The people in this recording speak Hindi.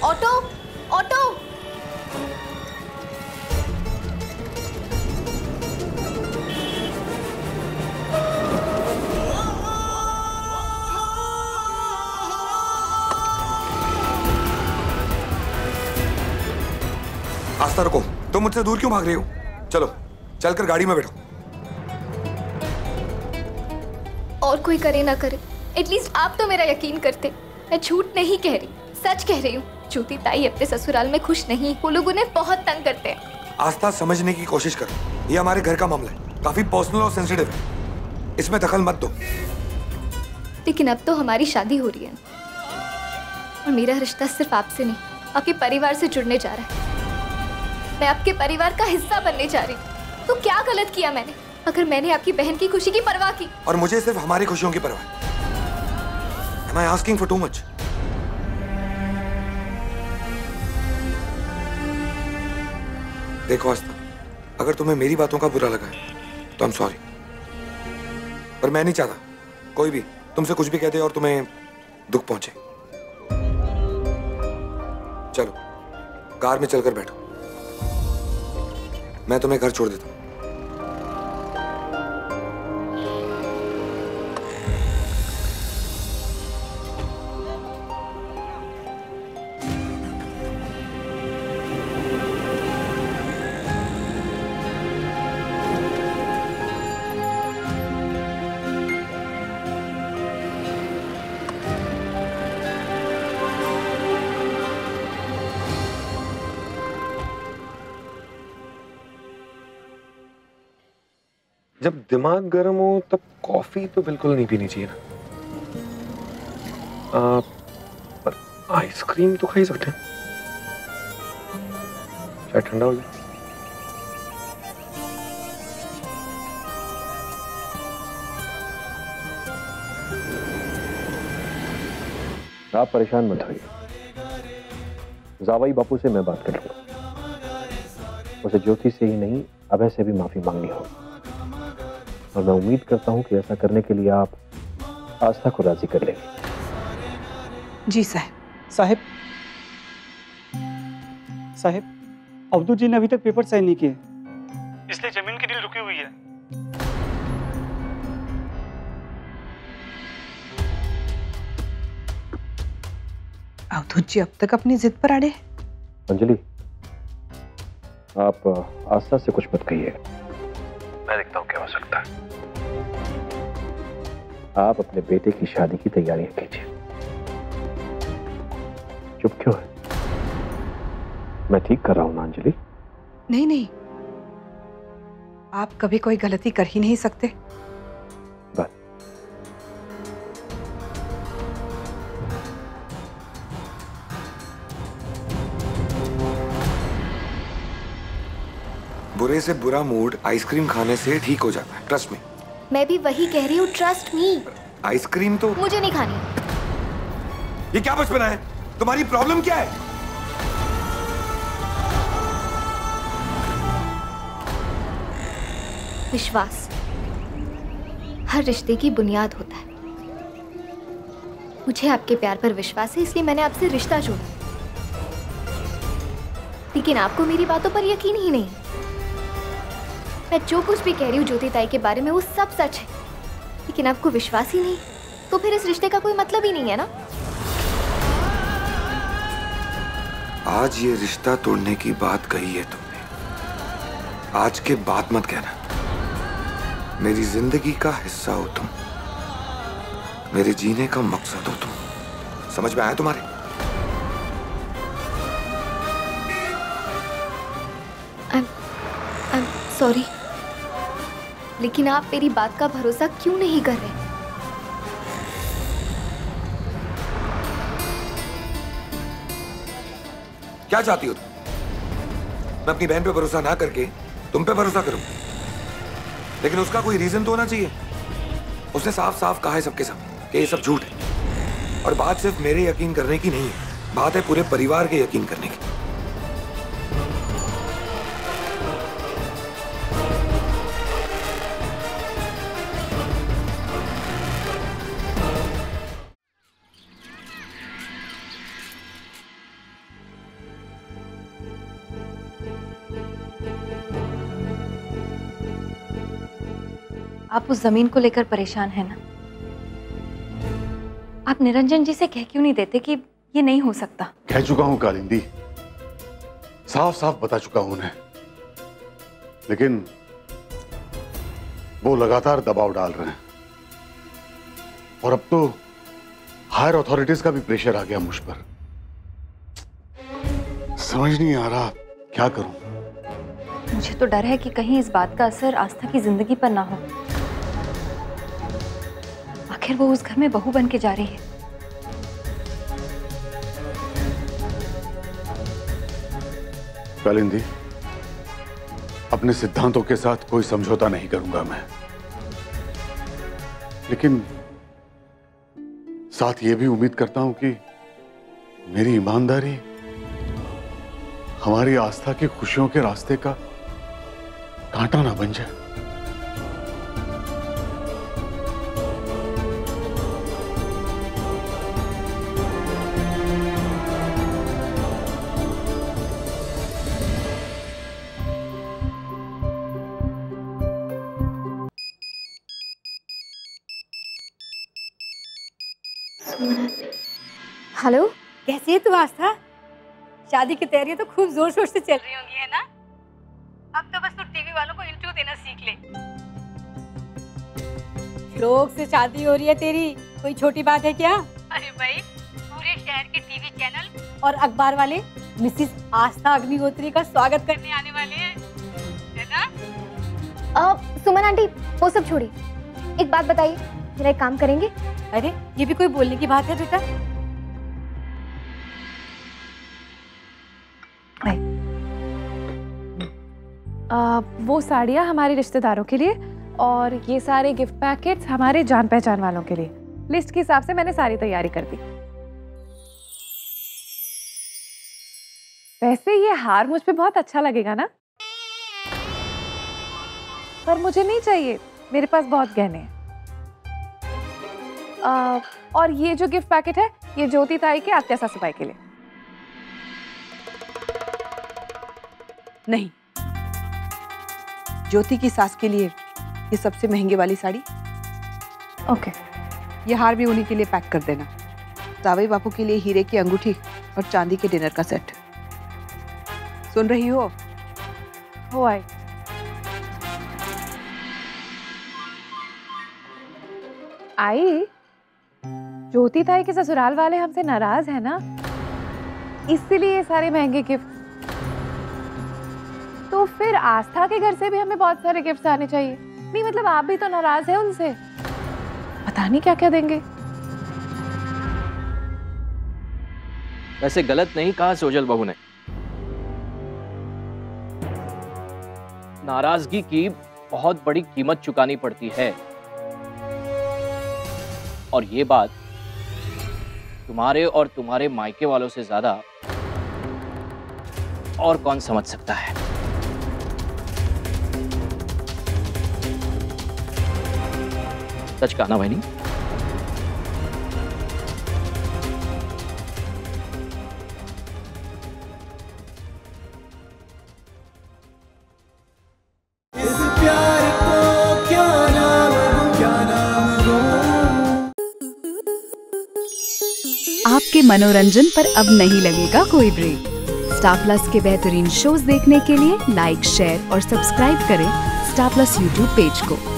Auto, auto. आस्था रुको, तुम मुझसे दूर क्यों भाग रही हो? चलो चलकर गाड़ी में बैठो। और कोई करे ना करे, एटलीस्ट आप तो मेरा यकीन करते। मैं झूठ नहीं कह रही, सच कह रही हूँ। ज्योति ताई अपने ससुराल में खुश नहीं, वो लोग उन्हें बहुत तंग करते हैं। आस्था समझने की कोशिश करो, ये हमारे घर का मामला है, काफी पर्सनल और सेंसिटिव है, इसमें दखल मत दो। लेकिन अब तो हमारी शादी हो रही है और मेरा रिश्ता सिर्फ आपसे नहीं, आपके परिवार से जुड़ने जा रहा है। मैं आपके परिवार का हिस्सा बनने जा रही हूँ। तो क्या गलत किया मैंने, अगर मैंने आपकी बहन की खुशी की परवाह की? और मुझे सिर्फ हमारी खुशियों की परवाह। Am I asking for too much? देखो आस्था, अगर तुम्हें मेरी बातों का बुरा लगा है तो आई एम सॉरी, पर मैं नहीं चाहता कोई भी तुमसे कुछ भी कह दे और तुम्हें दुख पहुंचे। चलो कार में चलकर बैठो, मैं तुम्हें घर छोड़ देता हूं। जब दिमाग गर्म हो तब कॉफी तो बिल्कुल नहीं पीनी चाहिए ना। पर आइसक्रीम तो खा ही सकते हैं, शायद ठंडा हो जाए। आप परेशान मत होइए, जावाई बापू से मैं बात कर लूंगा। उसे ज्योति से ही नहीं, अभय से भी माफी मांगनी होगी, और मैं उम्मीद करता हूं कि ऐसा करने के लिए आप आस्था को राजी कर लेंगे। जी साहब। साहब, अवधूत जी ने अभी तक पेपर साइन नहीं किए, इसलिए जमीन की डील रुकी हुई है। अवधूत जी अब तक अपनी जिद पर अड़े। अंजलि, आप आस्था से कुछ मत कहिए, मैं देखता हूं क्या हो सकता है। आप अपने बेटे की शादी की तैयारियां कीजिए। चुप क्यों है? मैं ठीक कर रहा हूं ना अंजलि? नहीं, आप कभी कोई गलती कर ही नहीं सकते। बस बुरे से बुरा मूड आइसक्रीम खाने से ठीक हो जाता है, ट्रस्ट मी। मैं भी वही कह रही हूँ, ट्रस्ट मी। आइसक्रीम तो मुझे नहीं खानी। ये क्या बचपना है? तुम्हारी प्रॉब्लम क्या है? विश्वास हर रिश्ते की बुनियाद होता है। मुझे आपके प्यार पर विश्वास है, इसलिए मैंने आपसे रिश्ता जोड़ा। लेकिन आपको मेरी बातों पर यकीन ही नहीं। मैं जो कुछ भी कह रही हूँ ज्योति ताई के बारे में वो सब सच है, लेकिन आपको विश्वास ही नहीं, तो फिर इस रिश्ते का कोई मतलब ही नहीं है ना। आज ये रिश्ता तोड़ने की बात कही है तुमने, आज के बाद मत कहना। मेरी जिंदगी का हिस्सा हो तुम, मेरे जीने का मकसद हो तुम। समझ में आया तुम्हारे? I'm sorry, लेकिन आप मेरी बात का भरोसा क्यों नहीं कर रहे? क्या चाहती हो तुम? मैं अपनी बहन पे भरोसा ना करके तुम पे भरोसा करूं? लेकिन उसका कोई रीजन तो होना चाहिए। उसने साफ साफ कहा है सबके सब कि ये सब झूठ है। और बात सिर्फ मेरे यकीन करने की नहीं है, बात है पूरे परिवार के यकीन करने की। आप उस जमीन को लेकर परेशान हैं ना? आप निरंजन जी से कह क्यों नहीं देते कि ये नहीं हो सकता? कह चुका हूं कालिंदी, साफ साफ बता चुका हूं उन्हें, लेकिन वो लगातार दबाव डाल रहे हैं और अब तो हायर अथॉरिटीज का भी प्रेशर आ गया मुझ पर। समझ नहीं आ रहा क्या करूं। मुझे तो डर है कि कहीं इस बात का असर आस्था की जिंदगी पर ना हो। आखिर वो उस घर में बहू बन के जा रही है। कालिंदी, अपने सिद्धांतों के साथ कोई समझौता नहीं करूंगा मैं, लेकिन साथ ये भी उम्मीद करता हूं कि मेरी ईमानदारी हमारी आस्था की खुशियों के रास्ते का कांटा ना बन जाए। हेलो, कैसी है तू आस्था? शादी की तैयारियां तो खूब जोर शोर से चल रही होंगी, है ना? अब तो बस तू टीवी वालों को इंटरव्यू देना सीख ले। लोग से शादी हो रही है तेरी, कोई छोटी बात है क्या? अरे भाई, पूरे शहर के टीवी चैनल और अखबार वाले मिसिस आस्था अग्निहोत्री का स्वागत करने आने वाले हैं, है ना? सुमन आंटी, वो सब छोड़िए, एक बात बताइए, मेरा एक काम करेंगे? अरे ये भी कोई बोलने की बात है बेटा? वो साड़ियाँ हमारे रिश्तेदारों के लिए और ये सारे गिफ्ट पैकेट्स हमारे जान पहचान वालों के लिए। लिस्ट के हिसाब से मैंने सारी तैयारी कर दी। वैसे ये हार मुझ पे बहुत अच्छा लगेगा ना? पर मुझे नहीं चाहिए, मेरे पास बहुत गहने हैं। और ये जो गिफ्ट पैकेट है, ये ज्योति ताई के आत्या सासूबाई के लिए। नहीं, ज्योति की सास के लिए ये सबसे महंगे वाली साड़ी। ओके। ये हार भी उन्हीं के लिए पैक कर देना। जावई बापू के लिए हीरे की अंगूठी और चांदी के डिनर का सेट। सुन रही हो? हो आई। आई, ज्योति ताई के ससुराल वाले हमसे नाराज है ना, इसलिए ये सारे महंगे गिफ्ट। तो फिर आस्था के घर से भी हमें बहुत सारे गिफ्ट्स आने चाहिए। नहीं मतलब आप भी तो नाराज हैं उनसे, पता नहीं क्या क्या देंगे। वैसे गलत नहीं कहा सोजल बहू ने। नाराजगी की बहुत बड़ी कीमत चुकानी पड़ती है, और ये बात तुम्हारे और तुम्हारे मायके वालों से ज्यादा और कौन समझ सकता है। सच कहा ना बहनी? आपके मनोरंजन पर अब नहीं लगेगा कोई ब्रेक। स्टार प्लस के बेहतरीन शोज देखने के लिए लाइक, शेयर और सब्सक्राइब करें स्टार प्लस यूट्यूब पेज को।